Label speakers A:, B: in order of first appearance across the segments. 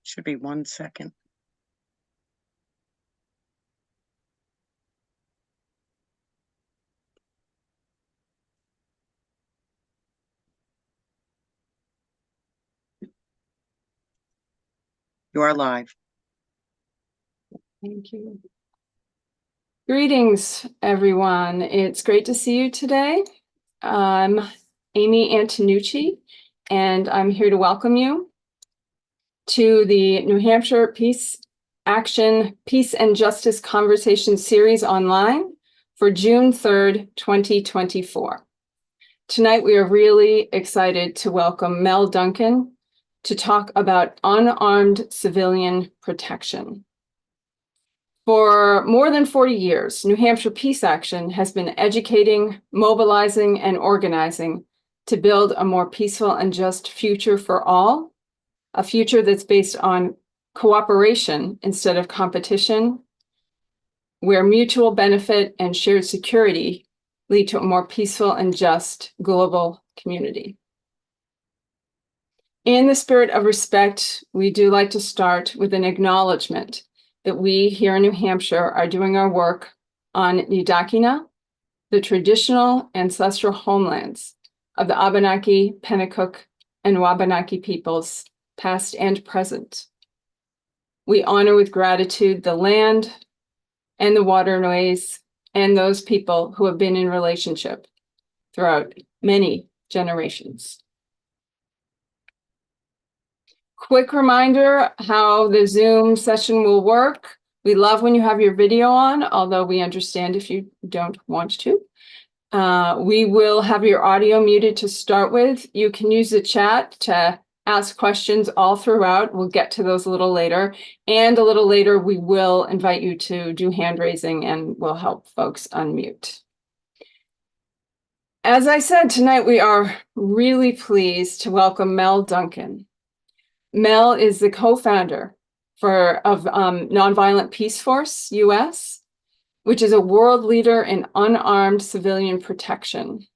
A: Should be 1 second. You are live.
B: Thank you. Greetings, everyone. It's great to see you today. I'm Amy Antonucci, and I'm here to welcome you to the New Hampshire Peace Action Peace and Justice Conversation Series online for June 3rd, 2024. Tonight, we are really excited to welcome Mel Duncan to talk about unarmed civilian protection. For more than 40 years, New Hampshire Peace Action has been educating, mobilizing, and organizing to build a more peaceful and just future for all, a future that's based on cooperation instead of competition, where mutual benefit and shared security lead to a more peaceful and just global community. In the spirit of respect, we do like to start with an acknowledgement that we here in New Hampshire are doing our work on Nidakina, the traditional ancestral homelands of the Abenaki, Pennacook, and Wabanaki peoples, past and present. We honor with gratitude the land and the waterways and those people who have been in relationship throughout many generations. Quick reminder how the Zoom session will work. We love when you have your video on, although we understand if you don't want to. We will have your audio muted to start with. You can use the chat to ask questions all throughout. We'll get to those a little later. And a little later, we will invite you to do hand raising and we'll help folks unmute. As I said, tonight we are really pleased to welcome Mel Duncan. Mel is the co-founder of Nonviolent Peace Force U.S., which is a world leader in unarmed civilian protection.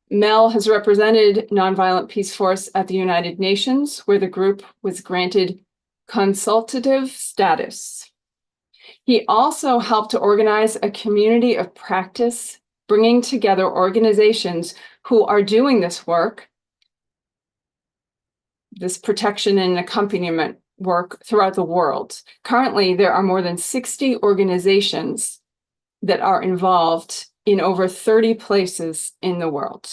B: Mel has represented Nonviolent Peace Force at the United Nations, where the group was granted Consultative Status. He also helped to organize a community of practice, bringing together organizations who are doing this work, this protection and accompaniment work throughout the world. Currently, there are more than 60 organizations that are involved in over 30 places in the world.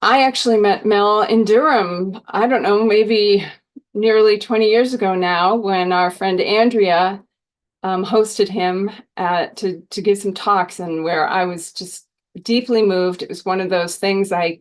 B: I actually met Mel in Durham, I don't know, maybe nearly 20 years ago now, when our friend Andrea hosted him to give some talks, and where I was just deeply moved. It was one of those things I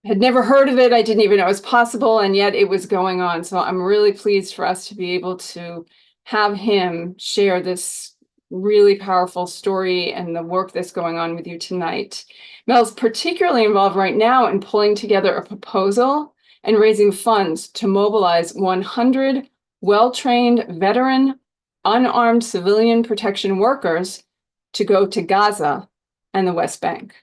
B: had never heard of it. I didn't even know it was possible, and yet it was going on. So I'm really pleased for us to be able to have him share this really powerful story and the work that's going on with you tonight. Mel's particularly involved right now in pulling together a proposal and raising funds to mobilize 100 well-trained veteran unarmed civilian protection workers to go to Gaza and the West Bank.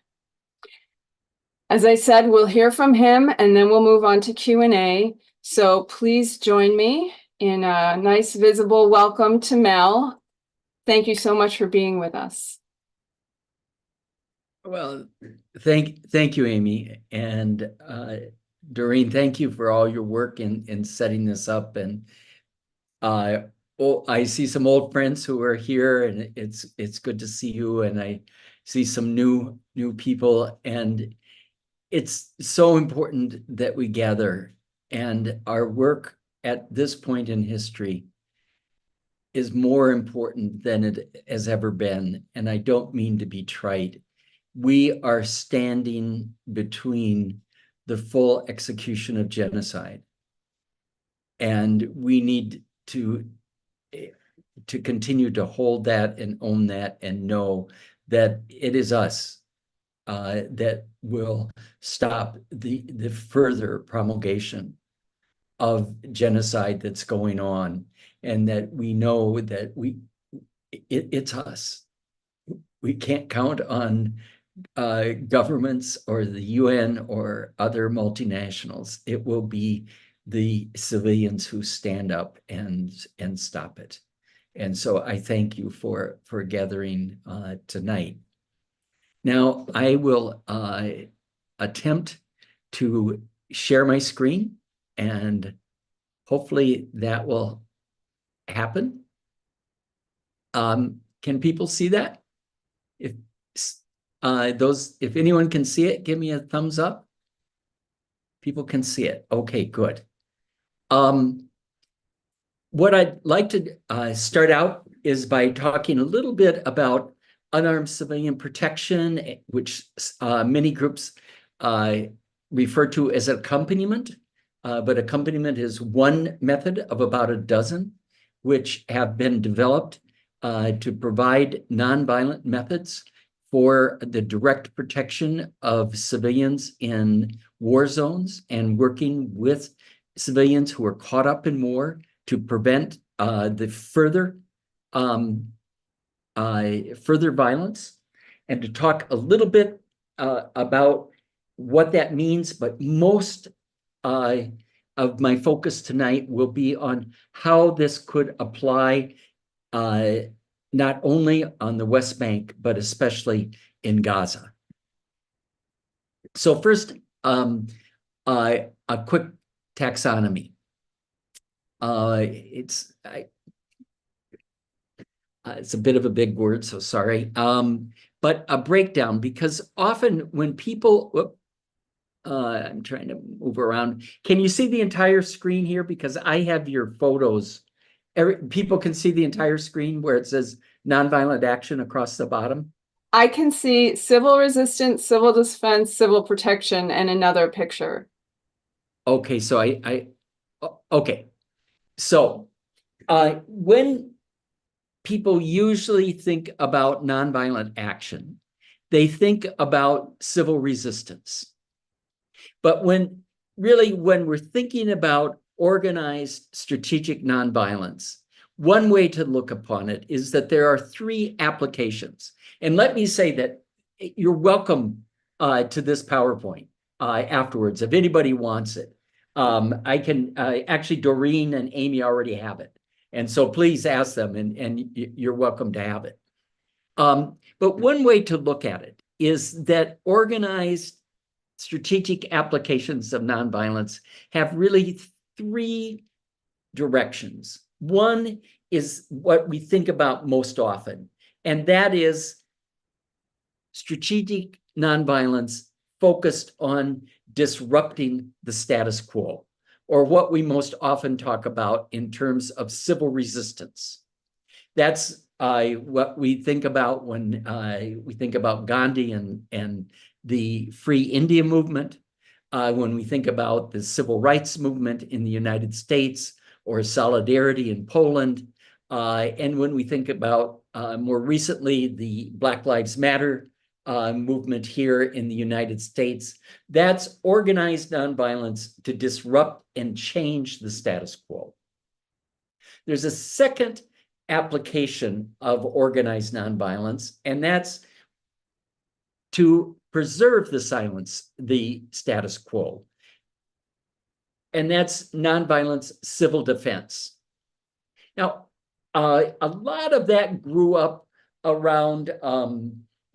B: As I said, we'll hear from him and then we'll move on to Q&A. So please join me in a nice visible welcome to Mel. Thank you so much for being with us.
C: Well, thank you, Amy. And Doreen, thank you for all your work in setting this up. And I see some old friends who are here, and it's good to see you. And I see some new people, and it's so important that we gather, and our work at this point in history is more important than it has ever been. And I don't mean to be trite. We are standing between the full execution of genocide, and we need to continue to hold that and own that and know that it is us that will stop the further promulgation of genocide that's going on, and that we know that it's us. We can't count on governments or the UN or other multinationals. It will be the civilians who stand up and stop it. And so I thank you for gathering tonight. Now I will attempt to share my screen, and hopefully that will happen. Can people see that? If anyone can see it, give me a thumbs up. People can see it. Okay, good. What I'd like to start out is by talking a little bit about unarmed civilian protection, which many groups refer to as accompaniment, but accompaniment is one method of about a dozen which have been developed to provide nonviolent methods for the direct protection of civilians in war zones and working with civilians who are caught up in war to prevent the further violence, and to talk a little bit about what that means. But most of my focus tonight will be on how this could apply not only on the West Bank, but especially in Gaza. So first, a quick taxonomy. It's a bit of a big word, so sorry. But a breakdown, because often when people, I'm trying to move around. Can you see the entire screen here? Because I have your photos. People can see the entire screen where it says nonviolent action across the bottom.
B: I can see civil resistance, civil defense, civil protection, and another picture.
C: Okay, so okay. So when people usually think about nonviolent action, they think about civil resistance. But when we're thinking about organized strategic nonviolence, one way to look upon it is that there are three applications. And let me say that you're welcome to this PowerPoint afterwards, if anybody wants it. I can actually, Doreen and Amy already have it. And so please ask them, and you're welcome to have it. But one way to look at it is that organized strategic applications of nonviolence have really three directions. One is what we think about most often, and that is strategic nonviolence focused on disrupting the status quo, or what we most often talk about in terms of civil resistance. That's what we think about when we think about Gandhi and the Free India movement, when we think about the civil rights movement in the United States, or solidarity in Poland, and when we think about more recently the Black Lives Matter movement here in the United States. That's organized nonviolence to disrupt and change the status quo. There's a second application of organized nonviolence, and that's to preserve the status quo. And that's nonviolence civil defense. Now, a lot of that grew up around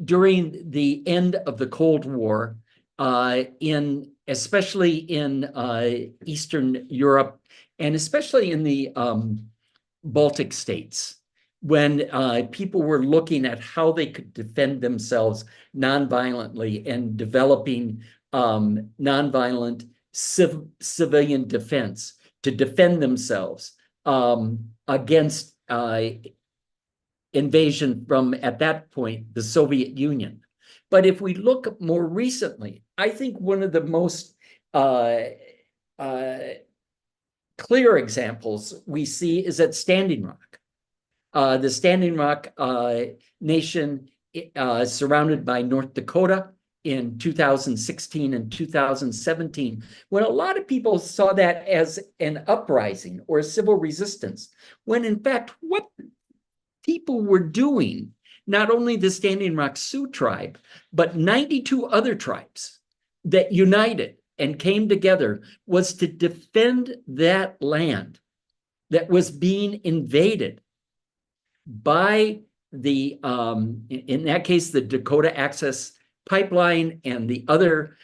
C: during the end of the Cold War, especially in Eastern Europe, and especially in the Baltic states, when people were looking at how they could defend themselves nonviolently and developing nonviolent civilian defense to defend themselves against invasion from, at that point, the Soviet Union. But if we look more recently, I think one of the most clear examples we see is at Standing Rock. The Standing Rock nation surrounded by North Dakota in 2016 and 2017, when a lot of people saw that as an uprising or a civil resistance, when in fact what people were doing, not only the Standing Rock Sioux tribe, but 92 other tribes that united and came together was to defend that land that was being invaded by the, in that case, the Dakota Access Pipeline and the other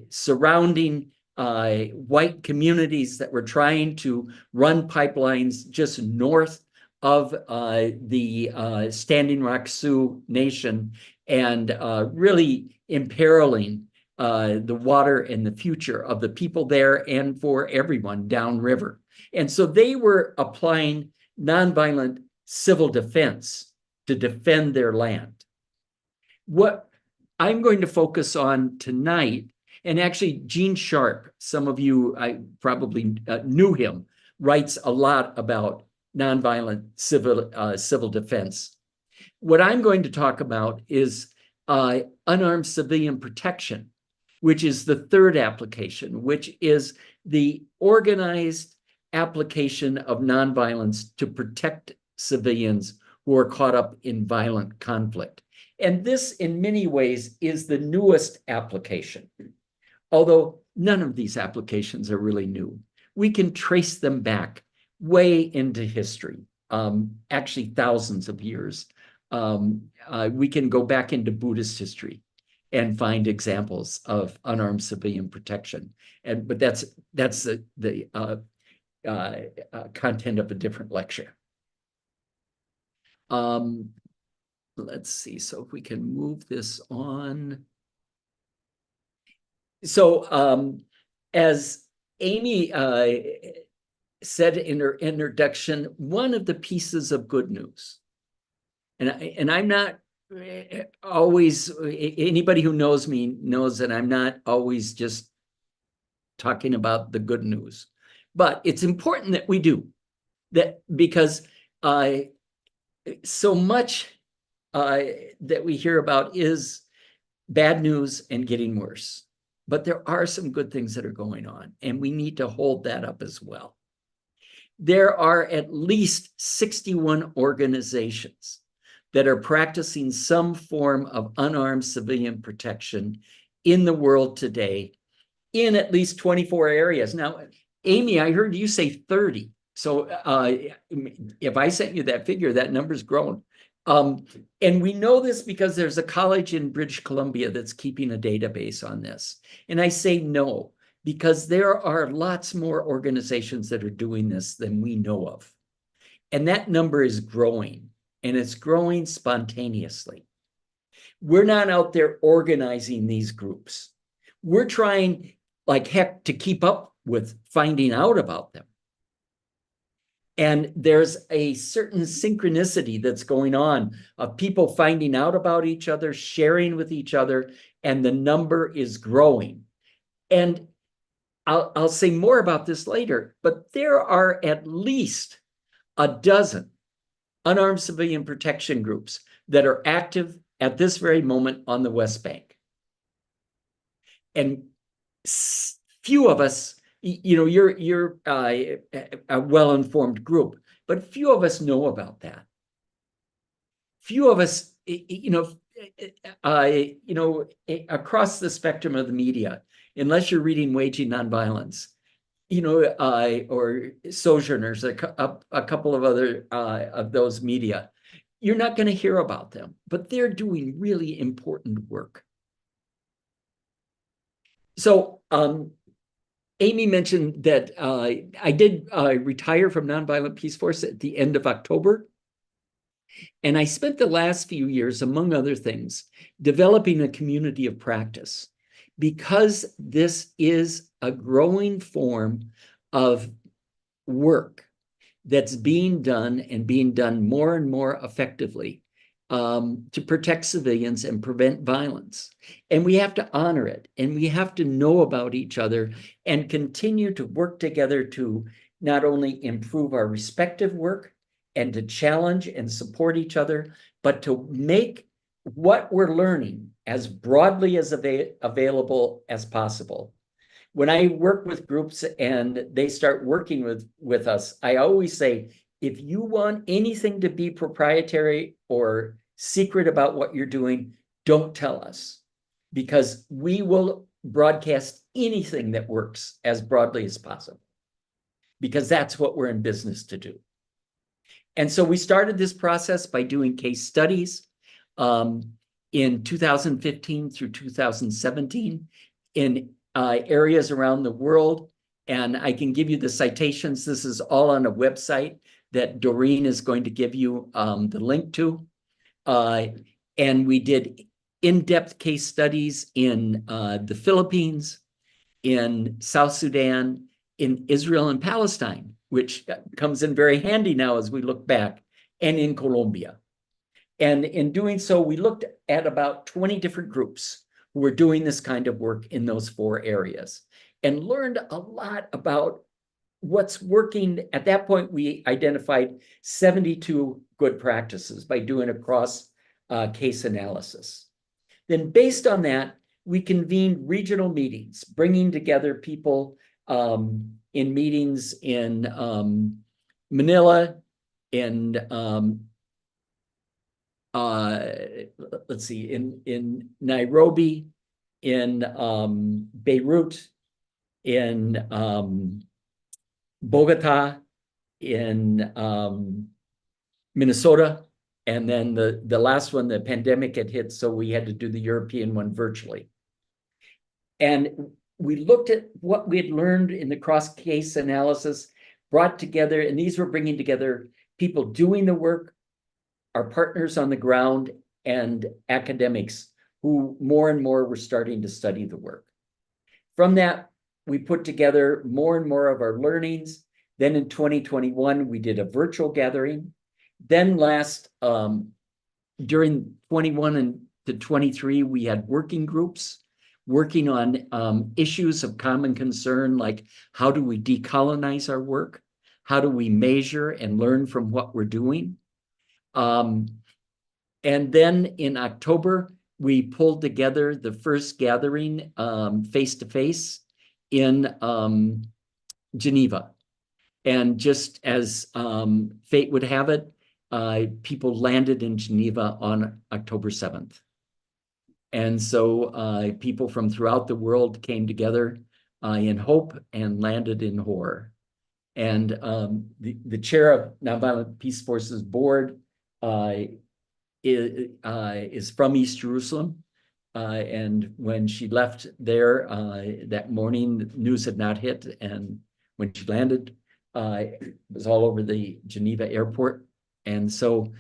C: surrounding white communities that were trying to run pipelines just north of the Standing Rock Sioux Nation, and really imperiling the water and the future of the people there and for everyone downriver. And so they were applying nonviolent civil defense to defend their land. What I'm going to focus on tonight, and actually Gene Sharp, some of you I probably knew him, writes a lot about nonviolent civil defense. What I'm going to talk about is unarmed civilian protection, which is the third application, which is the organized application of nonviolence to protect civilians who are caught up in violent conflict. And this, in many ways, is the newest application. Although none of these applications are really new. We can trace them back way into history, actually thousands of years. We can go back into Buddhist history and find examples of unarmed civilian protection. But that's the content of a different lecture. Let's see, so if we can move this on. So as Amy said in her introduction, one of the pieces of good news, and I'm not always, anybody who knows me knows that I'm not always just talking about the good news, but it's important that we do that, because so much that we hear about is bad news and getting worse. But there are some good things that are going on, and we need to hold that up as well. There are at least 61 organizations that are practicing some form of unarmed civilian protection in the world today in at least 24 areas. Now, Amy, I heard you say 30. So if I sent you that figure, that number's grown. And we know this because there's a college in British Columbia that's keeping a database on this. And I say no, because there are lots more organizations that are doing this than we know of. And that number is growing, and it's growing spontaneously. We're not out there organizing these groups. We're trying like heck to keep up with finding out about them. And there's a certain synchronicity that's going on of people finding out about each other, sharing with each other, and the number is growing. And I'll say more about this later, but there are at least a dozen unarmed civilian protection groups that are active at this very moment on the West Bank. And few of us, you know, you're a well-informed group, but few of us know about that. Few of us, across the spectrum of the media, unless you're reading Waging Nonviolence, or Sojourners, a couple of other of those media, you're not going to hear about them, but they're doing really important work. So, Amy mentioned that I did retire from Nonviolent Peace Force at the end of October. And I spent the last few years, among other things, developing a community of practice, because this is a growing form of work that's being done and being done more and more effectively to protect civilians and prevent violence. And we have to honor it, and we have to know about each other and continue to work together to not only improve our respective work and to challenge and support each other, but to make what we're learning as broadly as available as possible. When I work with groups and they start working with us, I always say, if you want anything to be proprietary or secret about what you're doing, don't tell us, because we will broadcast anything that works as broadly as possible, because that's what we're in business to do. And so we started this process by doing case studies in 2015 through 2017 in areas around the world. And I can give you the citations. This is all on a website that Doreen is going to give you the link to. And we did in-depth case studies in the Philippines, in South Sudan, in Israel and Palestine, which comes in very handy now as we look back, and in Colombia. And in doing so, we looked at about 20 different groups who were doing this kind of work in those 4 areas and learned a lot about what's working. At that point, we identified 72 good practices by doing a cross case analysis. Then based on that, we convened regional meetings, bringing together people in meetings in Manila, in let's see, in Nairobi, in Beirut, in Bogota, in Minnesota, and then the last one, the pandemic had hit, so we had to do the European one virtually. And we looked at what we had learned in the cross-case analysis, brought together, and these were bringing together people doing the work, our partners on the ground, and academics who more and more were starting to study the work. From that, we put together more and more of our learnings. Then in 2021, we did a virtual gathering. Then during 21 and to 23, we had working groups working on issues of common concern, like how do we decolonize our work? How do we measure and learn from what we're doing? And then in October, we pulled together the first gathering face-to-face in Geneva. And just as fate would have it, people landed in Geneva on October 7th. And so people from throughout the world came together in hope and landed in horror. And the chair of Nonviolent Peace Force's board is from East Jerusalem. And when she left there that morning, the news had not hit. And when she landed, it was all over the Geneva airport. And so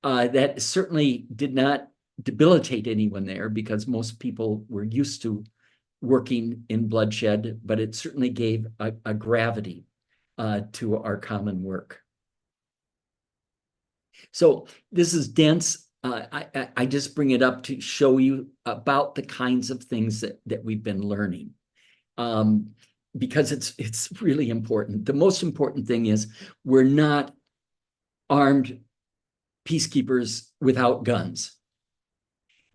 C: that certainly did not debilitate anyone there, because most people were used to working in bloodshed, but it certainly gave a gravity to our common work. So this is dense. I just bring it up to show you about the kinds of things that we've been learning, because it's really important. The most important thing is we're not armed peacekeepers without guns.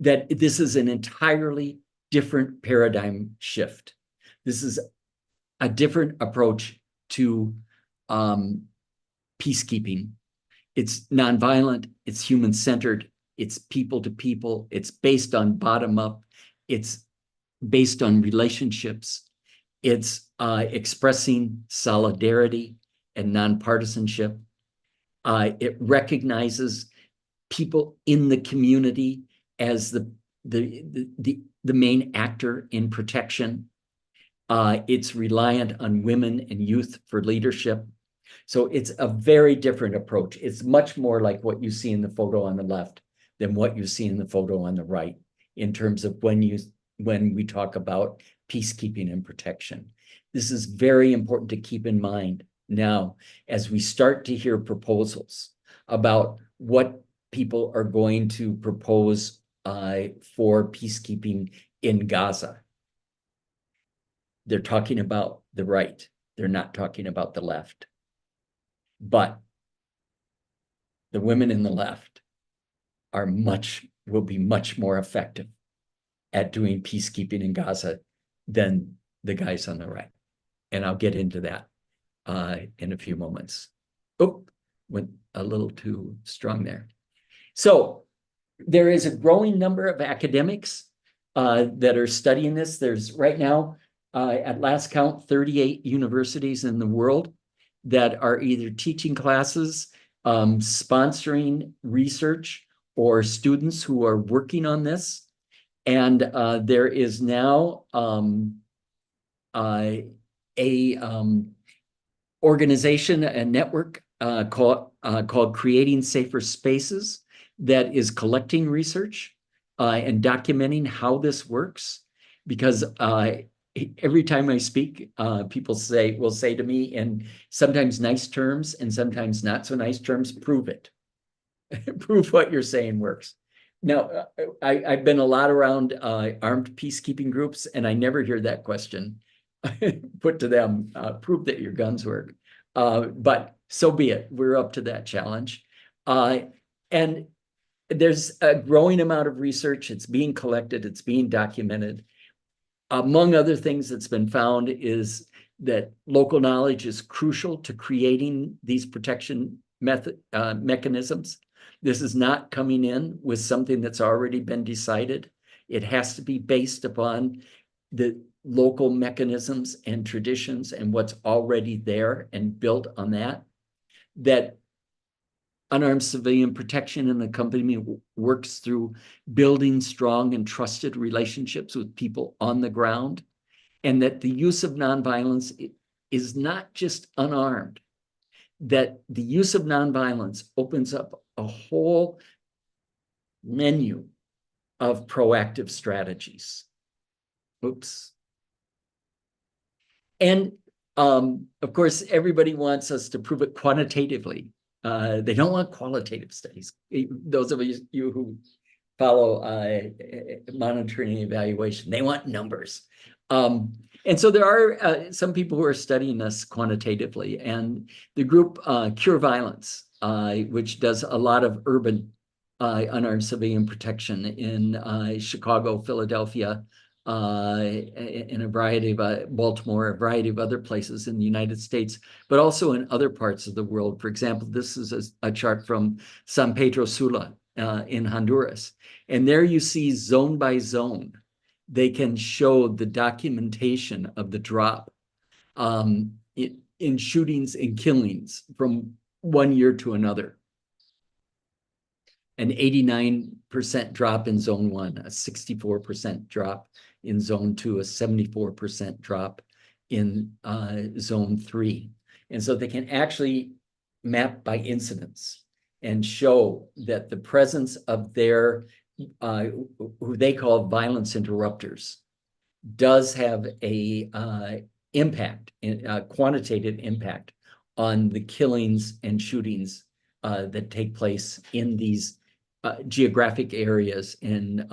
C: That this is an entirely different paradigm shift. This is a different approach to peacekeeping. It's nonviolent, it's human-centered, it's people to people, it's based on bottom-up, it's based on relationships, it's expressing solidarity and nonpartisanship. It recognizes people in the community as the main actor in protection. It's reliant on women and youth for leadership. So it's a very different approach. It's much more like what you see in the photo on the left than what you see in the photo on the right, in terms of when we talk about peacekeeping and protection. This is very important to keep in mind now as we start to hear proposals about what people are going to propose for peacekeeping in Gaza. They're talking about the right. They're not talking about the left. But the women in the left will be much more effective at doing peacekeeping in Gaza than the guys on the right. And I'll get into that in a few moments. Oh, went a little too strong there. So there is a growing number of academics that are studying this. There's right now at last count, 38 universities in the world that are either teaching classes, sponsoring research, or students who are working on this. And there is now a organization, a network called Creating Safer Spaces that is collecting research and documenting how this works. Because every time I speak, people will say to me in sometimes nice terms and sometimes not so nice terms, prove it. Prove what you're saying works. Now, I've been a lot around armed peacekeeping groups, and I never hear that question put to them, prove that your guns work. But so be it. We're up to that challenge. And there's a growing amount of research. It's being collected. It's being documented. Among other things that's been found is that local knowledge is crucial to creating these protection mechanisms. This is not coming in with something that's already been decided. It has to be based upon the local mechanisms and traditions and what's already there and built on that. That unarmed civilian protection in the company works through building strong and trusted relationships with people on the ground, and that the use of nonviolence is not just unarmed, that the use of nonviolence opens up a whole menu of proactive strategies. Oops. And of course, everybody wants us to prove it quantitatively. They don't want qualitative studies. Those of you who follow monitoring and evaluation, they want numbers. And so there are some people who are studying this quantitatively, and the group Cure Violence, which does a lot of urban unarmed civilian protection in Chicago, Philadelphia, in a variety of Baltimore, a variety of other places in the United States, but also in other parts of the world. For example, this is a chart from San Pedro Sula in Honduras. And there you see zone by zone, they can show the documentation of the drop in shootings and killings from one year to another. An 89% drop in zone 1, a 64% drop in zone 2, a 74% drop in zone 3. And so they can actually map by incidents and show that the presence of their, who they call violence interrupters, does have a impact, a quantitative impact on the killings and shootings that take place in these geographic areas in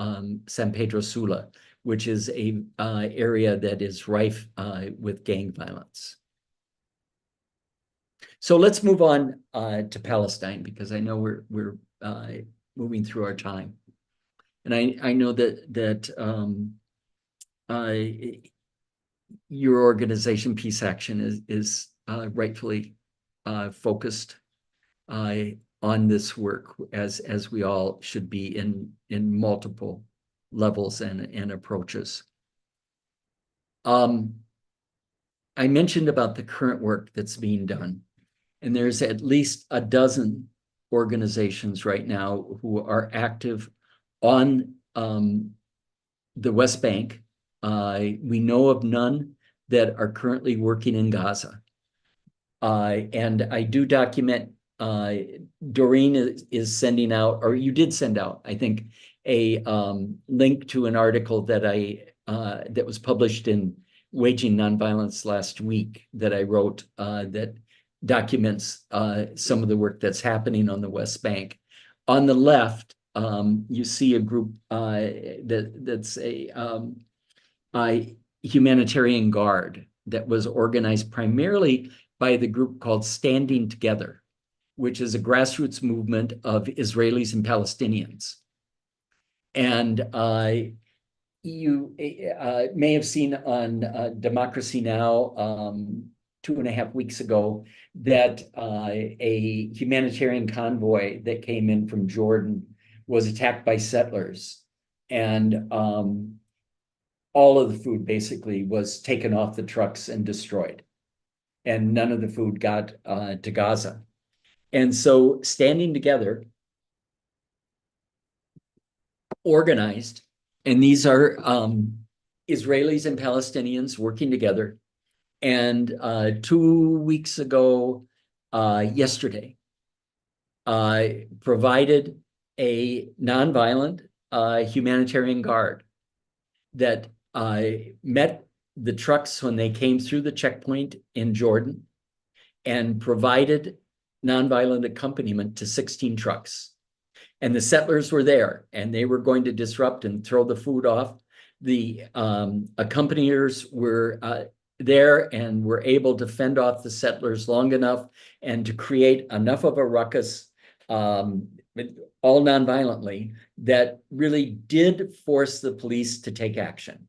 C: San Pedro Sula, which is a area that is rife with gang violence. So let's move on to Palestine, because I know we're moving through our time, and I know that your organization, Peace Action, is rightfully focused on this work, as we all should be in multiple levels and approaches. I mentioned about the current work that's being done, and there's at least a dozen organizations right now who are active on the West Bank. We know of none that are currently working in Gaza. And I do document, Doreen is sending out, or you did send out, I think, a link to an article that that was published in Waging Nonviolence last week that I wrote that documents some of the work that's happening on the West Bank. On the left, you see a group that's a humanitarian guard that was organized primarily by the group called Standing Together, which is a grassroots movement of Israelis and Palestinians. And you may have seen on Democracy Now! 2.5 weeks ago that a humanitarian convoy that came in from Jordan was attacked by settlers. And all of the food basically was taken off the trucks and destroyed. And none of the food got to Gaza. And so standing together, organized, and these are Israelis and Palestinians working together. And 2 weeks ago, yesterday, provided a nonviolent humanitarian guard that met the trucks when they came through the checkpoint in Jordan and provided nonviolent accompaniment to 16 trucks. And the settlers were there, and they were going to disrupt and throw the food off. The accompaniers were there and were able to fend off the settlers long enough and to create enough of a ruckus, all nonviolently, that really did force the police to take action.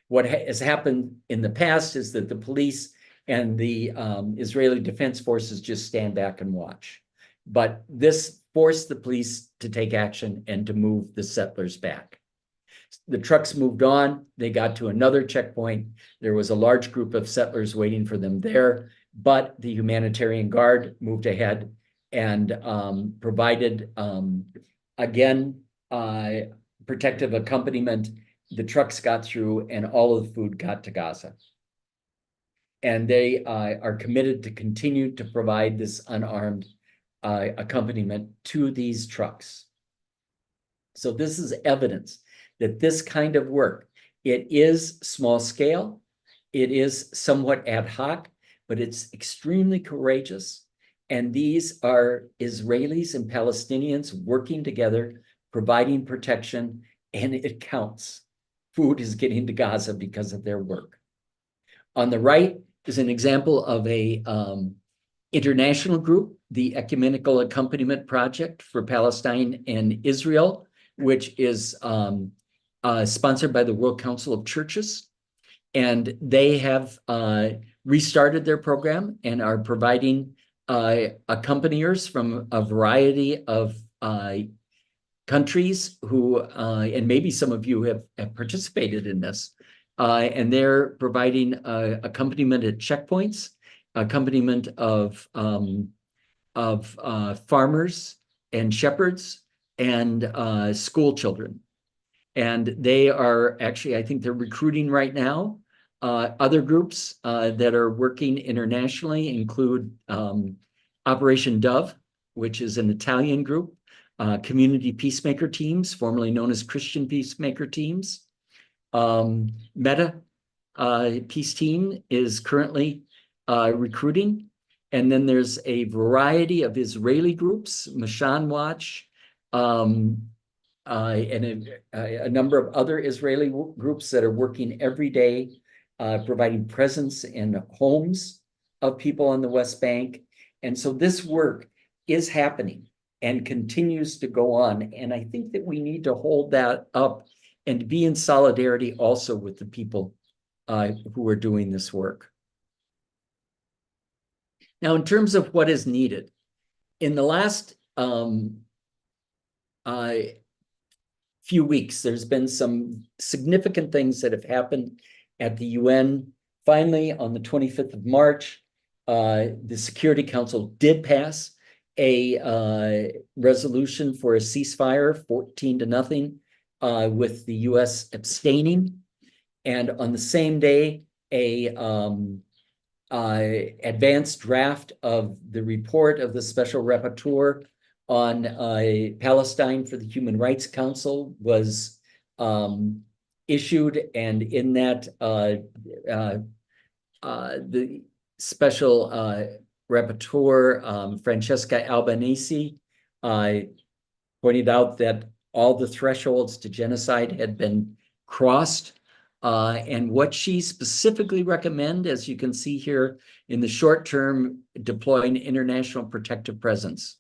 C: What has happened in the past is that the police and the Israeli Defense Forces just stand back and watch. But this forced the police to take action and to move the settlers back. The trucks moved on. They got to another checkpoint. There was a large group of settlers waiting for them there, but the humanitarian guard moved ahead and provided, again, protective accompaniment. The trucks got through and all of the food got to Gaza. And they are committed to continue to provide this unarmed accompaniment to these trucks. So this is evidence that this kind of work, it is small scale, it is somewhat ad hoc, but it's extremely courageous. And these are Israelis and Palestinians working together, providing protection, and it counts. Food is getting to Gaza because of their work. On the right is an example of a international group, the Ecumenical Accompaniment Project for Palestine and Israel, which is sponsored by the World Council of Churches. And they have restarted their program and are providing accompaniers from a variety of countries who, and maybe some of you have participated in this, and they're providing accompaniment at checkpoints, accompaniment of farmers and shepherds and school children. And they are actually, I think they're recruiting right now. Other groups that are working internationally include Operation Dove, which is an Italian group, community peacemaker teams, formerly known as Christian peacemaker teams. Meta Peace Team is currently recruiting. And then there's a variety of Israeli groups, Mashan Watch, and a number of other Israeli groups that are working every day, providing presence in homes of people on the West Bank. And so this work is happening and continues to go on. And I think that we need to hold that up and be in solidarity also with the people who are doing this work. Now, in terms of what is needed, in the last few weeks, there's been some significant things that have happened at the UN. Finally, on the 25th of March, the Security Council did pass a resolution for a ceasefire, 14-0, with the U.S. abstaining. And on the same day, a advanced draft of the report of the Special Rapporteur on Palestine for the Human Rights Council was issued. And in that, the Special Rapporteur, Francesca Albanese, pointed out that all the thresholds to genocide had been crossed. And what she specifically recommended, as you can see here, in the short term, deploying international protective presence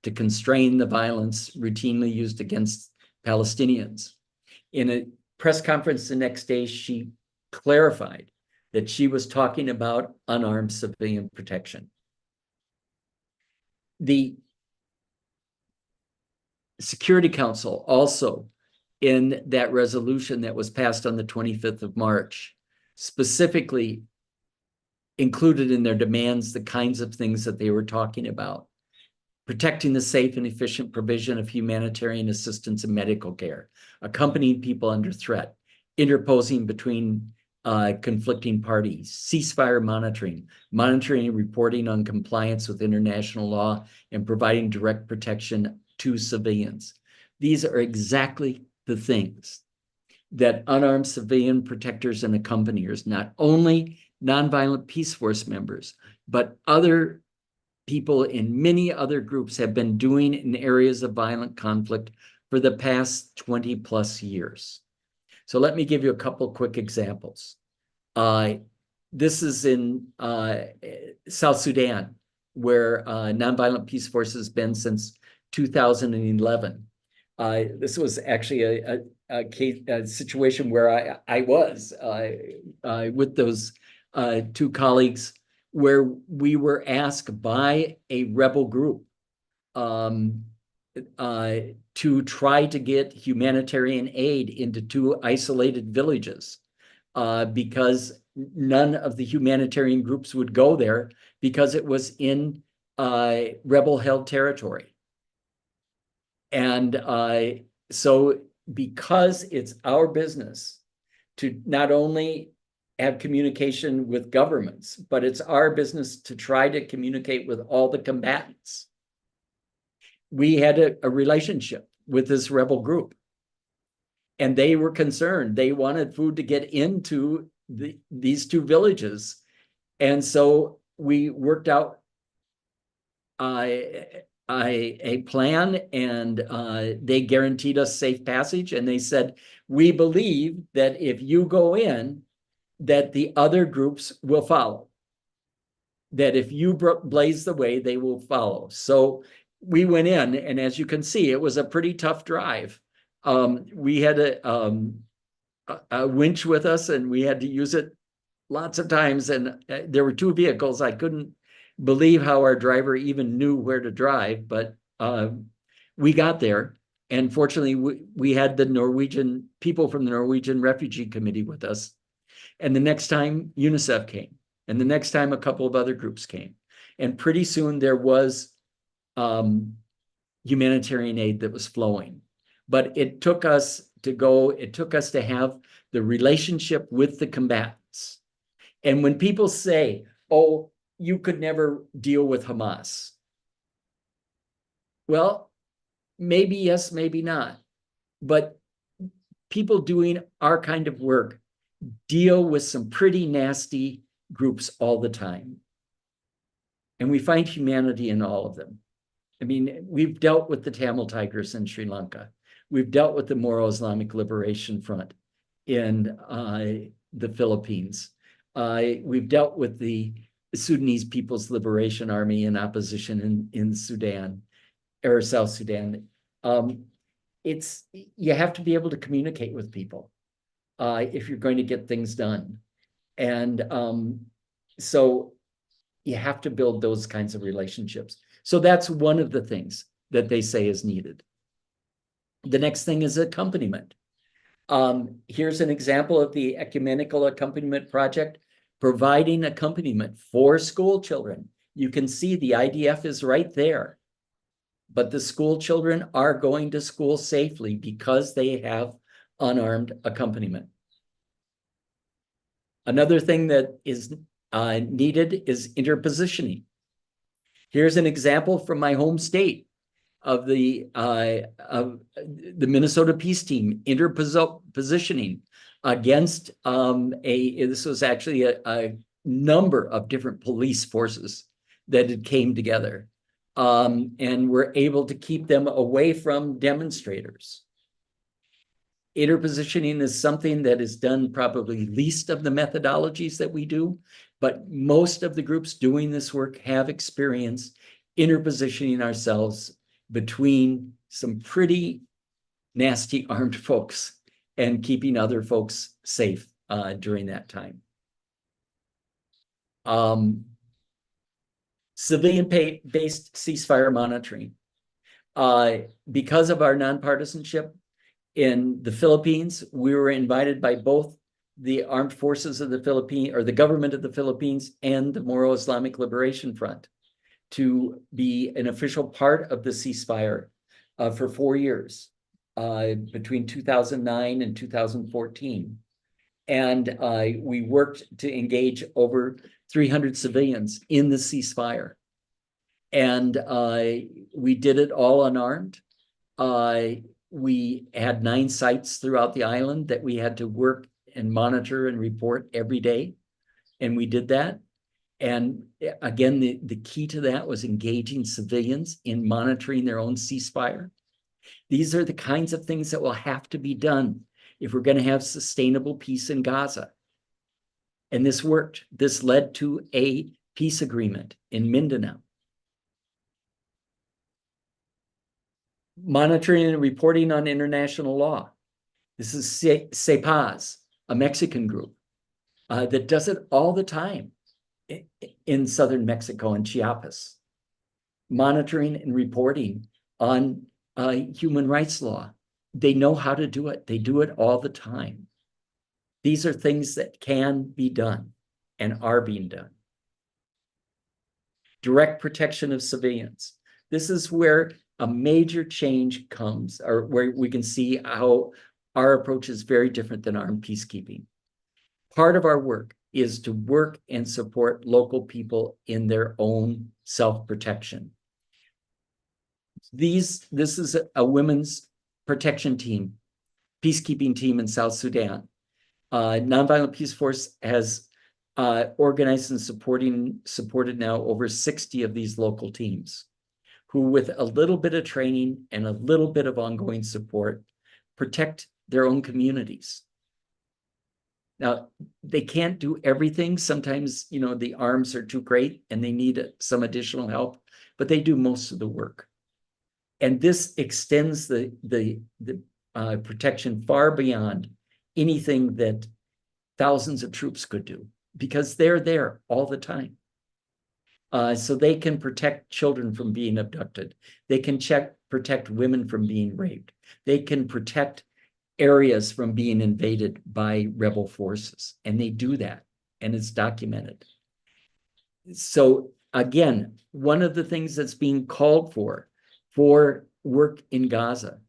C: to constrain the violence routinely used against Palestinians. In a press conference the next day, she clarified that she was talking about unarmed civilian protection. The Security Council also in that resolution that was passed on the 25th of March, specifically included in their demands the kinds of things that they were talking about: protecting the safe and efficient provision of humanitarian assistance and medical care, accompanying people under threat, interposing between conflicting parties, ceasefire monitoring, monitoring and reporting on compliance with international law, and providing direct protection to civilians. These are exactly the things that unarmed civilian protectors and accompaniers, not only Nonviolent Peace Force members, but other people in many other groups have been doing in areas of violent conflict for the past 20 plus years. So let me give you a couple quick examples. This is in South Sudan, where Nonviolent Peace Force has been since 2011. This was actually a situation where I was with those two colleagues, where we were asked by a rebel group to try to get humanitarian aid into two isolated villages because none of the humanitarian groups would go there because it was in rebel-held territory. And so because it's our business to not only have communication with governments, but it's our business to try to communicate with all the combatants, we had a relationship with this rebel group. And they were concerned. They wanted food to get into these two villages. And so we worked out a plan, and they guaranteed us safe passage. And they said, we believe that if you go in, that the other groups will follow. That if you blaze the way, they will follow. So we went in, and as you can see, it was a pretty tough drive. We had a winch with us, and we had to use it lots of times. And there were two vehicles. I couldn't believe how our driver even knew where to drive, but we got there. And fortunately, we had the Norwegian people from the Norwegian Refugee Committee with us. And the next time UNICEF came, and the next time a couple of other groups came. And pretty soon there was humanitarian aid that was flowing. But it took us to have the relationship with the combatants. And when people say, oh, you could never deal with Hamas. Well, maybe yes, maybe not. But people doing our kind of work deal with some pretty nasty groups all the time. And we find humanity in all of them. I mean, we've dealt with the Tamil Tigers in Sri Lanka. We've dealt with the Moro Islamic Liberation Front in the Philippines. We've dealt with the Sudanese People's Liberation Army in opposition in Sudan, or South Sudan. You have to be able to communicate with people if you're going to get things done. And so you have to build those kinds of relationships. So that's one of the things that they say is needed. The next thing is accompaniment. Here's an example of the Ecumenical Accompaniment Project, providing accompaniment for school children. You can see the IDF is right there, but the school children are going to school safely because they have unarmed accompaniment. Another thing that is needed is interpositioning. Here's an example from my home state of the Minnesota Peace Team interpositioning against this was actually a number of different police forces that had came together, and were able to keep them away from demonstrators. Interpositioning is something that is done probably least of the methodologies that we do, but most of the groups doing this work have experience interpositioning ourselves between some pretty nasty armed folks and keeping other folks safe during that time. Civilian-based ceasefire monitoring. Because of our nonpartisanship, In the Philippines, we were invited by both the armed forces of the Philippines, or the government of the Philippines, and the Moro Islamic Liberation Front to be an official part of the ceasefire for 4 years between 2009 and 2014. And we worked to engage over 300 civilians in the ceasefire. And we did it all unarmed. We had 9 sites throughout the island that we had to work and monitor and report every day. And we did that. And again, the key to that was engaging civilians in monitoring their own ceasefire. These are the kinds of things that will have to be done if we're going to have sustainable peace in Gaza. And this worked. This led to a peace agreement in Mindanao. Monitoring and reporting on international law. This is CEPAZ, a Mexican group that does it all the time in southern Mexico and Chiapas. Monitoring and reporting on human rights law. They know how to do it. They do it all the time. These are things that can be done and are being done. Direct protection of civilians. This is where a major change comes, or where we can see how our approach is very different than armed peacekeeping. Part of our work is to work and support local people in their own self-protection. This is a women's protection team, peacekeeping team in South Sudan. Nonviolent Peace Force has organized and supported now over 60 of these local teams, who with a little bit of training and a little bit of ongoing support, protect their own communities. Now, they can't do everything. Sometimes, the arms are too great and they need some additional help, but they do most of the work. And this extends the protection far beyond anything that thousands of troops could do, because they're there all the time. So they can protect children from being abducted. They can protect women from being raped. They can protect areas from being invaded by rebel forces. And they do that, and it's documented. So again, one of the things that's being called for work in Gaza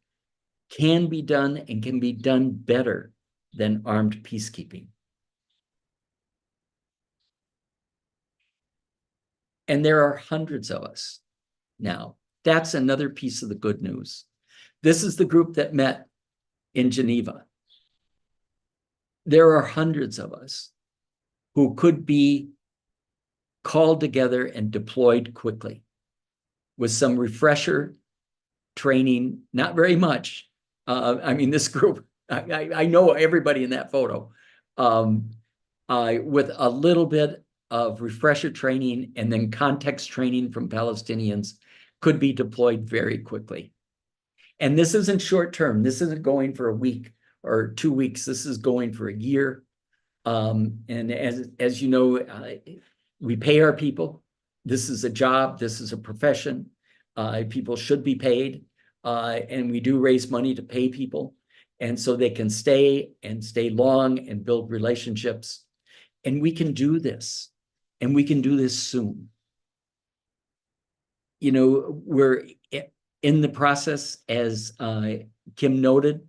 C: can be done and can be done better than armed peacekeeping. And there are hundreds of us now. That's another piece of the good news. This is the group that met in Geneva. There are hundreds of us who could be called together and deployed quickly with some refresher training, not very much. This group, I know everybody in that photo, with a little bit of refresher training and then context training from Palestinians, could be deployed very quickly. And this isn't short term. This isn't going for a week or 2 weeks. This is going for a year. And as you know, we pay our people. This is a job. This is a profession. People should be paid. And we do raise money to pay people. And so they can stay long and build relationships. And we can do this. And we can do this soon. We're in the process, as Kim noted,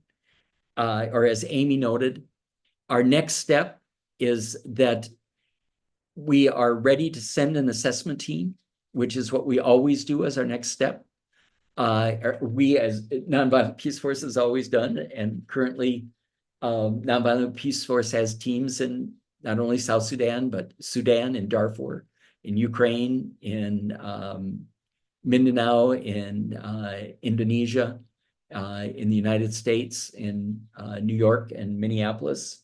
C: or as Amy noted. Our next step is that we are ready to send an assessment team, which is what we always do as our next step. We as Nonviolent Peace Force has always done, and currently Nonviolent Peace Force has teams in not only South Sudan, but Sudan and Darfur, in Ukraine, in Mindanao, in Indonesia, in the United States, in New York and Minneapolis.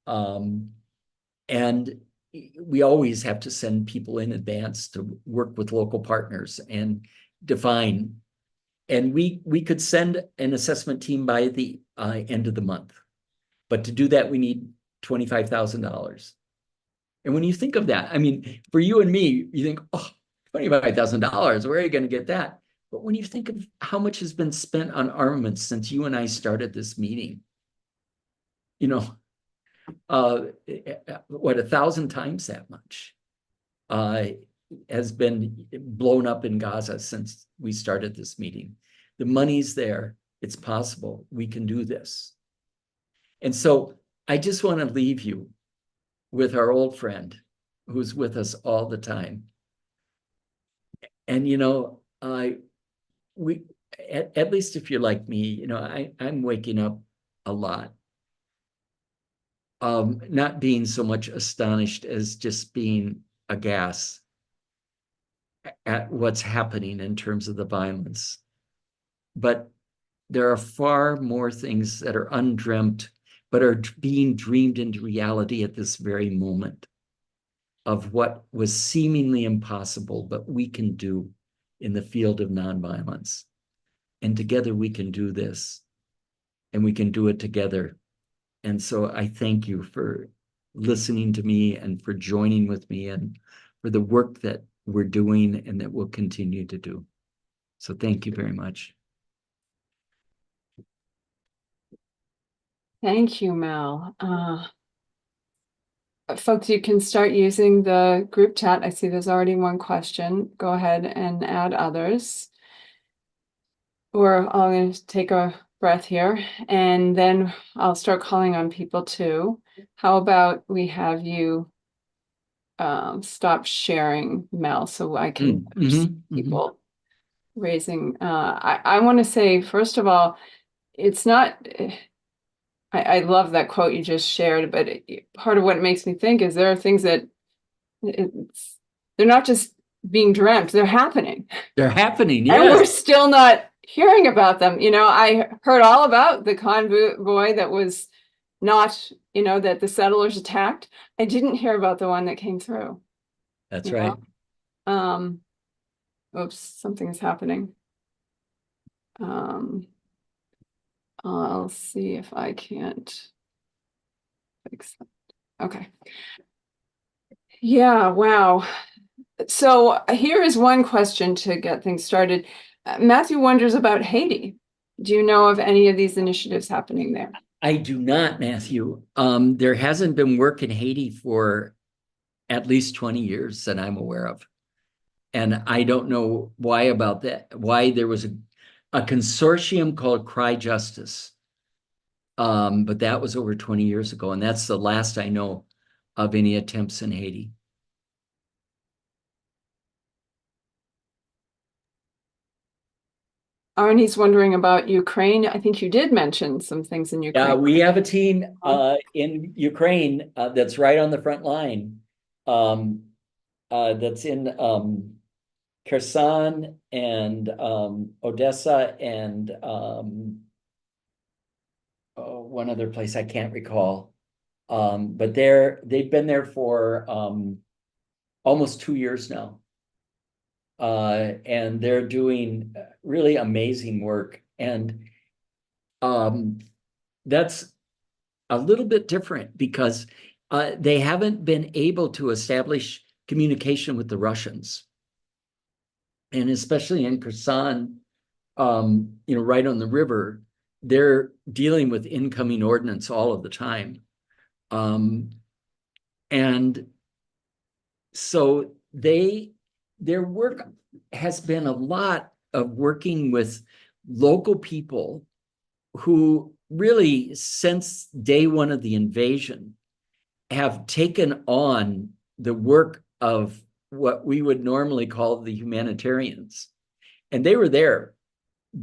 C: And we always have to send people in advance to work with local partners and define. And we could send an assessment team by the end of the month. But to do that, we need $25,000. And when you think of that, for you and me, you think, oh, $25,000, where are you going to get that? But when you think of how much has been spent on armaments since you and I started this meeting, you know, what, 1,000 times that much has been blown up in Gaza since we started this meeting. The money's there. It's possible. We can do this. And so I just want to leave you with our old friend who's with us all the time. And, you know, we, at least if you're like me, you know, I'm waking up a lot. Not being so much astonished as just being aghast at what's happening in terms of the violence. But there are far more things that are undreamt, but are being dreamed into reality at this very moment, of what was seemingly impossible, but we can do in the field of nonviolence. And together we can do this, and we can do it together. And so I thank you for listening to me and for joining with me and for the work that we're doing and that we'll continue to do. So thank you very much.
B: Thank you, Mel. Folks, you can start using the group chat. I see there's already one question. Go ahead and add others. Or I'm going to take a breath here, and then I'll start calling on people too. How about we have you stop sharing, Mel, so I can see people raising. I want to say, first of all, it's not... I love that quote you just shared, but part of what makes me think is there are things that they're not just being dreamt, they're happening.
C: They're happening,
B: yes. And we're
C: yes.
B: still not hearing about them. You know, I heard all about the convoy that was not, you know, that the settlers attacked. I didn't hear about the one that came through.
C: That's right.
B: Oops, something is happening. I'll see if I can't fix that. Okay. Yeah, wow. So here is one question to get things started. Matthew wonders about Haiti. Do you know of any of these initiatives happening there?
C: I do not, Matthew. There hasn't been work in Haiti for at least 20 years that I'm aware of. And I don't know why about that, why there was a consortium called Cry Justice. But that was over 20 years ago. And that's the last I know of any attempts in Haiti.
B: Arnie's wondering about Ukraine. I think you did mention some things in Ukraine.
C: We have a team in Ukraine that's right on the front line. That's in Kherson and Odessa and one other place I can't recall. But they've been there for almost 2 years now. And they're doing really amazing work. And that's a little bit different because they haven't been able to establish communication with the Russians. And especially in Kherson, you know, right on the river, they're dealing with incoming ordnance all of the time. And so their work has been a lot of working with local people who really, since day one of the invasion, have taken on the work of what we would normally call the humanitarians. And they were there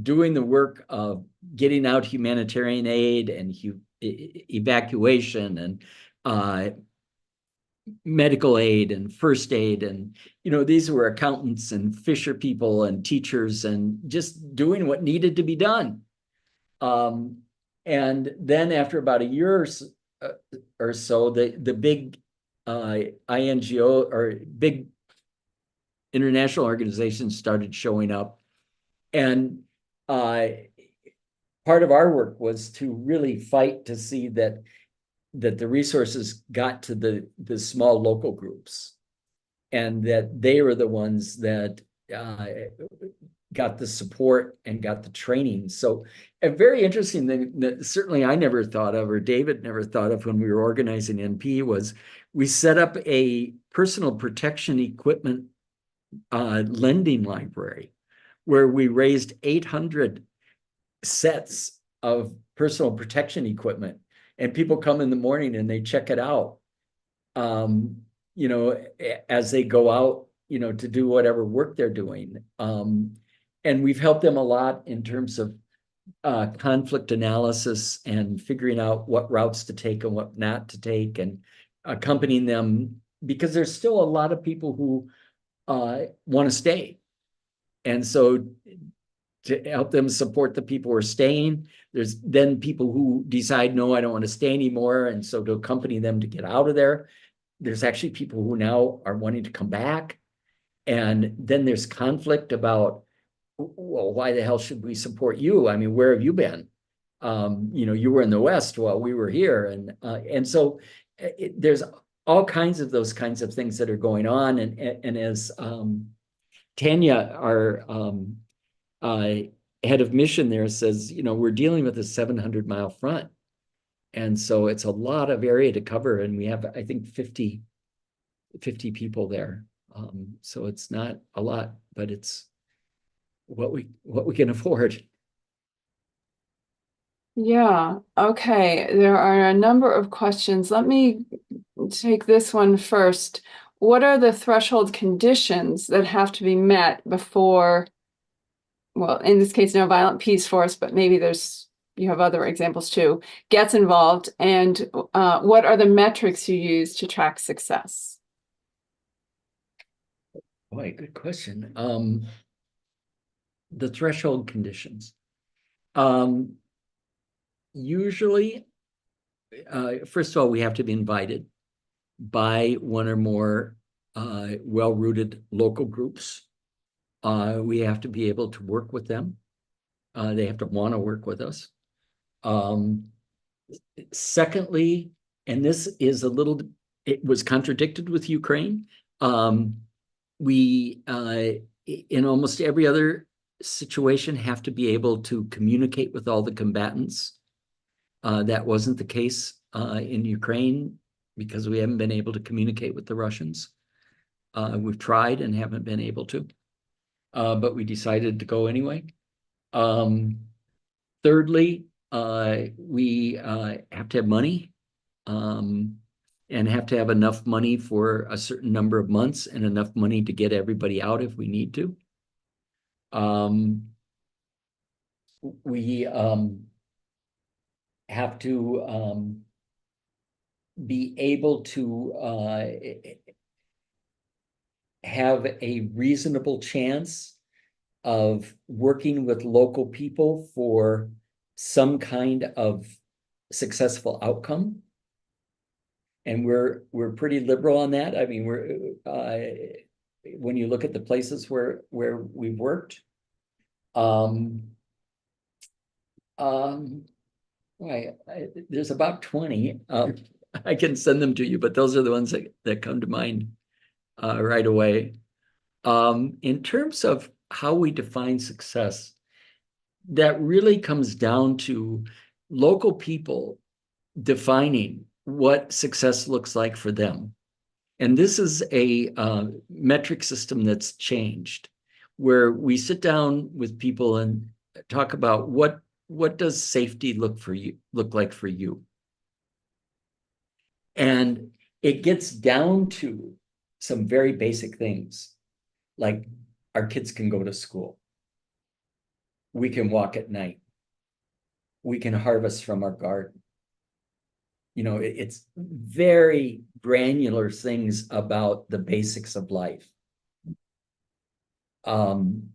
C: doing the work of getting out humanitarian aid and evacuation and medical aid and first aid. And, you know, these were accountants and fisher people and teachers and just doing what needed to be done. And then after about a year or so, the big INGO or big international organizations started showing up. And part of our work was to really fight to see that the resources got to the small local groups, and that they were the ones that got the support and got the training. So a very interesting thing that certainly I never thought of, or David never thought of when we were organizing NP, was we set up a personal protection equipment lending library where we raised 800 sets of personal protection equipment, and people come in the morning and they check it out, you know, as they go out, you know, to do whatever work they're doing. And we've helped them a lot in terms of conflict analysis and figuring out what routes to take and what not to take, and accompanying them, because there's still a lot of people who want to stay. And so to help them support the people who are staying, there's then people who decide, no, I don't want to stay anymore. And so to accompany them to get out of there, there's actually people who now are wanting to come back. And then there's conflict about, well, why the hell should we support you? I mean, where have you been? You know, you were in the West while we were here. And so there's all kinds of those kinds of things that are going on. And as Tanya, our head of mission there, says, you know, we're dealing with a 700-mile front. And so it's a lot of area to cover. And we have, I think, 50 people there. So it's not a lot, but it's what we can afford.
B: Yeah, okay. There are a number of questions. Let me take this one first. What are the threshold conditions that have to be met before, well, in this case, Nonviolent Peace Force, but maybe you have other examples too, gets involved, and what are the metrics you use to track success?
C: Boy, good question. The threshold conditions. Usually, first of all, we have to be invited by one or more well-rooted local groups. We have to be able to work with them. They have to want to work with us. Secondly, and this is it was contradicted with Ukraine. We, in almost every other situation, have to be able to communicate with all the combatants. That wasn't the case in Ukraine, because we haven't been able to communicate with the Russians. We've tried and haven't been able to, but we decided to go anyway. Thirdly, we have to have money, and have to have enough money for a certain number of months and enough money to get everybody out if we need to. We have to be able to have a reasonable chance of working with local people for some kind of successful outcome. And we're pretty liberal on that. I mean, when you look at the places where we've worked, there's about 20. I can send them to you, but those are the ones that come to mind right away. In terms of how we define success, that really comes down to local people defining what success looks like for them. And this is a metric system that's changed, where we sit down with people and talk about what does safety look like for you. And it gets down to some very basic things, like our kids can go to school. We can walk at night. We can harvest from our garden. You know, it's very granular things about the basics of life. And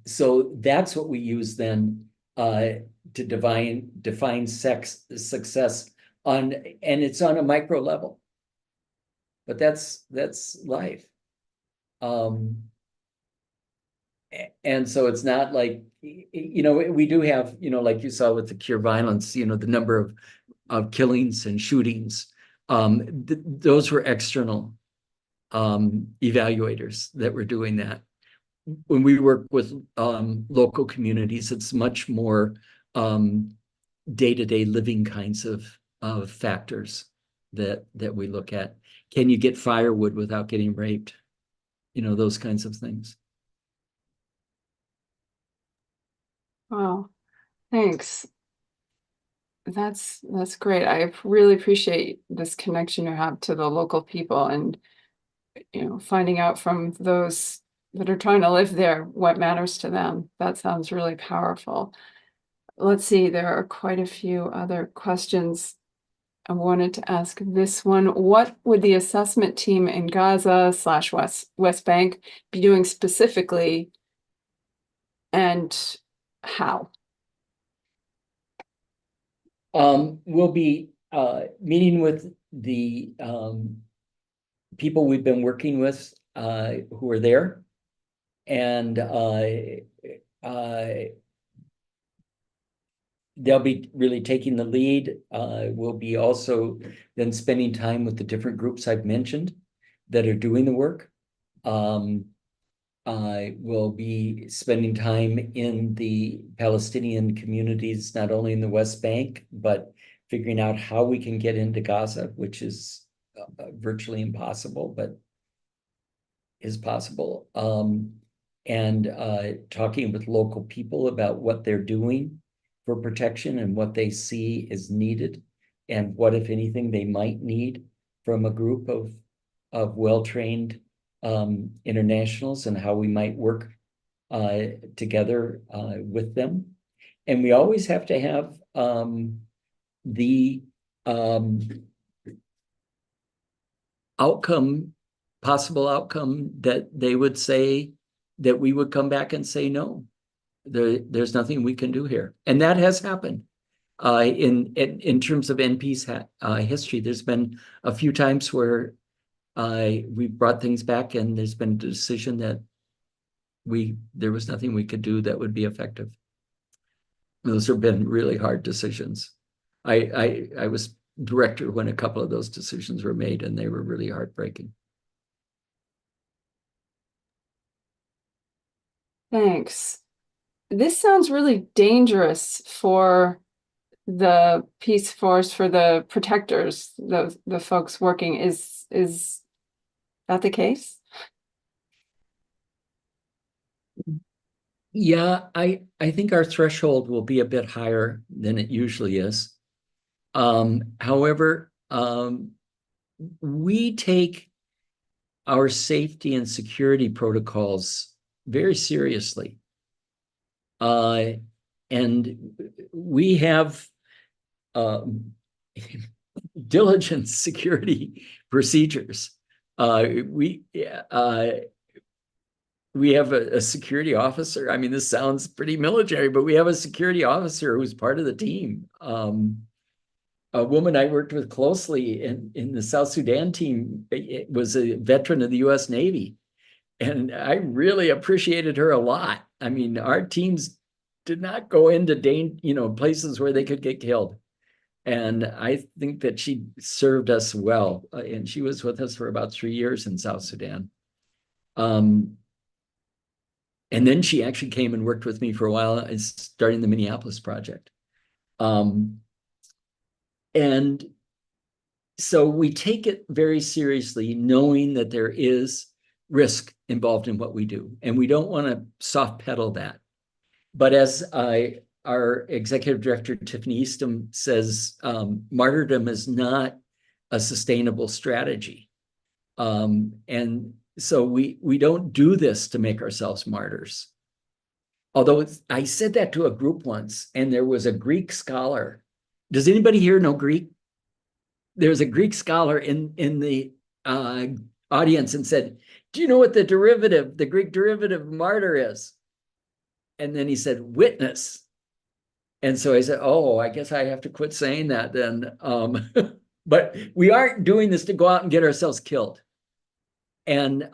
C: so that's what we use then to define success on, and it's on a micro level. But that's life. And so it's not like, you know, we do have, you know, like you saw with the Cure Violence, you know, the number of killings and shootings. Those were external evaluators that were doing that. when we work with local communities, it's much more day-to-day living kinds of factors that we look at. Can you get firewood without getting raped? You know, those kinds of things.
B: Wow, thanks. That's great. I really appreciate this connection you have to the local people, and finding out from those that are trying to live there what matters to them. That sounds really powerful. Let's see, there are quite a few other questions. I wanted to ask this one. What would the assessment team in Gaza / West Bank be doing specifically, and how?
C: We'll be meeting with the people we've been working with who are there, and they'll be really taking the lead. We'll be also then spending time with the different groups I've mentioned that are doing the work. I will be spending time in the Palestinian communities, not only in the West Bank, but figuring out how we can get into Gaza, which is virtually impossible, but is possible. And talking with local people about what they're doing for protection and what they see is needed, and what, if anything, they might need from a group of well-trained internationals, and how we might work together with them. And we always have to have the possible outcome that they would say, that we would come back and say, no, there's nothing we can do here. And that has happened. In terms of NP's history, there's been a few times where we brought things back, and there's been a decision that there was nothing we could do that would be effective. Those have been really hard decisions. I was director when a couple of those decisions were made, and they were really heartbreaking.
B: Thanks. This sounds really dangerous for the Peace Force, for the protectors, the folks working. Is that the case?
C: Yeah, I think our threshold will be a bit higher than it usually is. However, we take our safety and security protocols very seriously. And we have diligent security procedures. We have a security officer. I mean, this sounds pretty military, but we have a security officer who's part of the team. A woman I worked with closely in the South Sudan team was a veteran of the U.S. Navy, and I really appreciated her a lot. I mean, our teams did not go into places where they could get killed. And I think that she served us well. And she was with us for about 3 years in South Sudan. And then she actually came and worked with me for a while, starting the Minneapolis project. And so we take it very seriously, knowing that there is risk involved in what we do, and we don't want to soft pedal that. But as our executive director, Tiffany Eastham, says, martyrdom is not a sustainable strategy. And so we don't do this to make ourselves martyrs. Although I said that to a group once, and there was a Greek scholar. Does anybody here know Greek? There's a Greek scholar in the audience, and said, do you know what the Greek derivative of martyr is? And then he said, witness. And so I said, oh, I guess I have to quit saying that then. But we aren't doing this to go out and get ourselves killed. And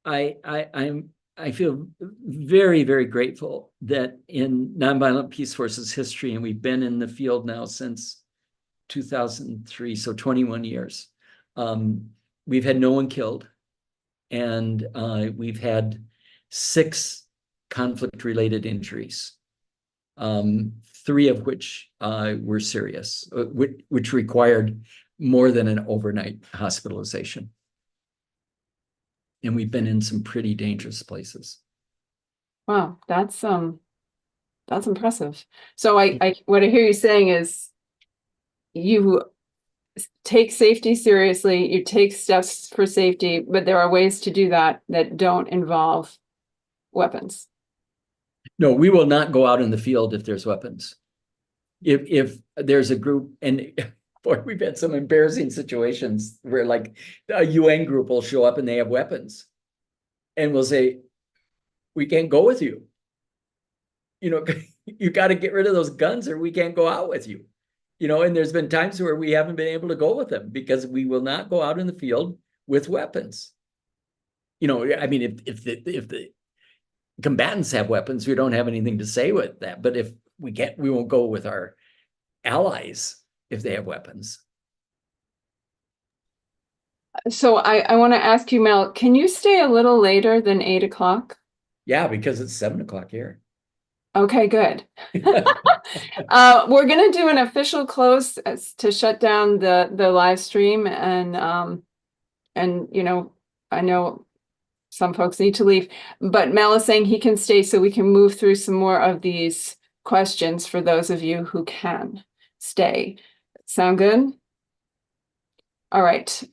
C: I feel very, very grateful that in Nonviolent Peace Force's history, and we've been in the field now since 2003, so 21 years, we've had no one killed. And we've had 6 conflict-related injuries, 3 of which were serious, which required more than an overnight hospitalization. And we've been in some pretty dangerous places.
B: Wow, that's impressive. So what I hear you saying is you take safety seriously, you take steps for safety, but there are ways to do that that don't involve weapons.
C: No, we will not go out in the field if there's weapons. If there's a group, and boy, we've had some embarrassing situations where like a UN group will show up and they have weapons and we'll say, we can't go with you. You know, you got to get rid of those guns or we can't go out with you. You know, and there's been times where we haven't been able to go with them because we will not go out in the field with weapons. You know, I mean, if the combatants have weapons, we don't have anything to say with that. But if we can't, we won't go with our allies if they have weapons.
B: So I want to ask you, Mel, can you stay a little later than 8 o'clock?
C: Yeah, because it's 7 o'clock here.
B: Okay, good. We're going to do an official close to shut down the live stream, and you know, I know some folks need to leave, but Mel is saying he can stay so we can move through some more of these questions for those of you who can stay. Sound good? All right.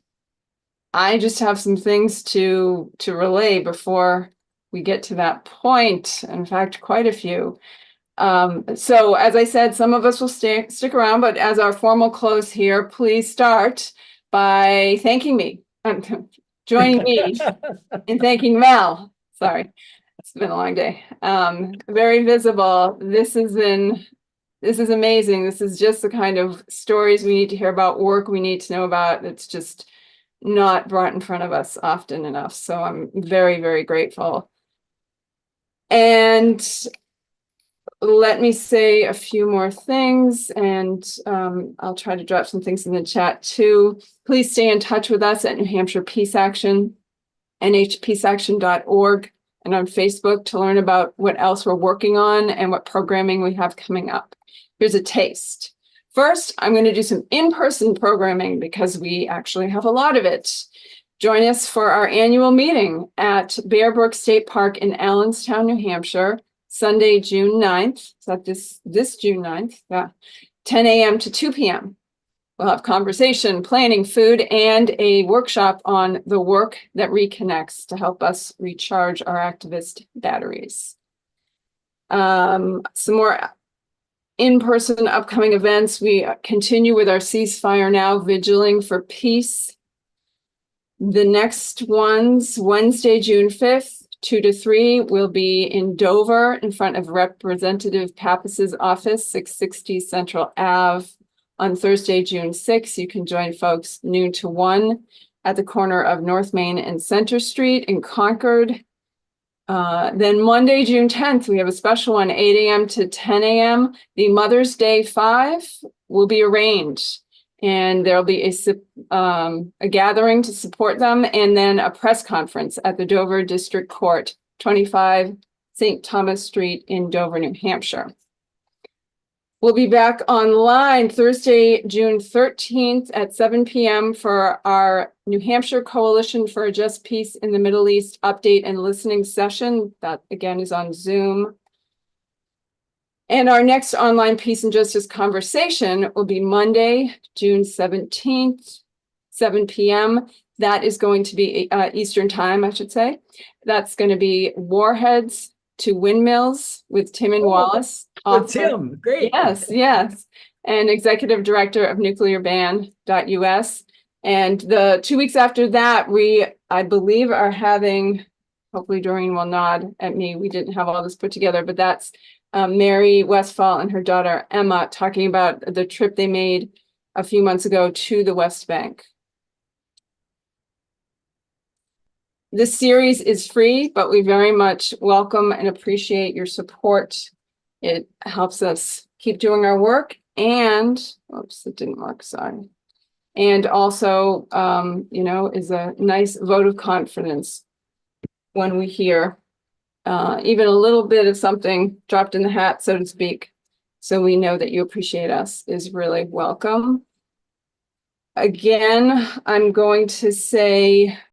B: I just have some things to relay before we get to that point. In fact, quite a few. So as I said, some of us will stick around, but as our formal close here, please start by thanking me, joining me in thanking Mel. Sorry, it's been a long day. Very visible. This is amazing. This is just the kind of stories we need to hear about, work we need to know about. It's just not brought in front of us often enough. So I'm very, very grateful. And let me say a few more things, and I'll try to drop some things in the chat too. Please stay in touch with us at New Hampshire Peace Action, nhpeaceaction.org, and on Facebook to learn about what else we're working on and what programming we have coming up. Here's a taste. First, I'm going to do some in-person programming because we actually have a lot of it. Join us for our annual meeting at Bear Brook State Park in Allenstown, New Hampshire, Sunday, June 9th. Is that this June 9th? Yeah. 10 a.m. to 2 p.m. We'll have conversation, planning, food, and a workshop on the work that reconnects to help us recharge our activist batteries. Some more in-person upcoming events. We continue with our Ceasefire Now, Vigiling for Peace. The next ones, Wednesday, June 5th, 2 to 3, will be in Dover in front of Representative Pappas's office, 660 Central Ave. On Thursday, June 6th, you can join folks noon to 1 at the corner of North Main and Center Street in Concord. Then Monday, June 10th, we have a special one, 8 a.m. to 10 a.m. The Mother's Day 5 will be arranged, and there'll be a gathering to support them, and then a press conference at the Dover District Court, 25 St. Thomas Street in Dover, New Hampshire. We'll be back online Thursday, June 13th at 7 p.m. for our New Hampshire Coalition for a Just Peace in the Middle East update and listening session. That again is on Zoom. And our next online peace and justice conversation will be Monday, June 17th, 7 p.m. That is going to be Eastern time, I should say. That's going to be Warheads to Windmills with Tim and Wallace.
C: With Tim, great.
B: Yes, yes. And Executive Director of nuclearban.us. And the 2 weeks after that, I believe, are having, hopefully Doreen will nod at me, we didn't have all this put together, but that's Mary Westphal and her daughter Emma talking about the trip they made a few months ago to the West Bank. This series is free, but we very much welcome and appreciate your support. It helps us keep doing our work, and oops, it didn't work, sorry. And also, you know, is a nice vote of confidence when we hear even a little bit of something dropped in the hat, so to speak, so we know that you appreciate us, is really welcome. Again, I'm going to say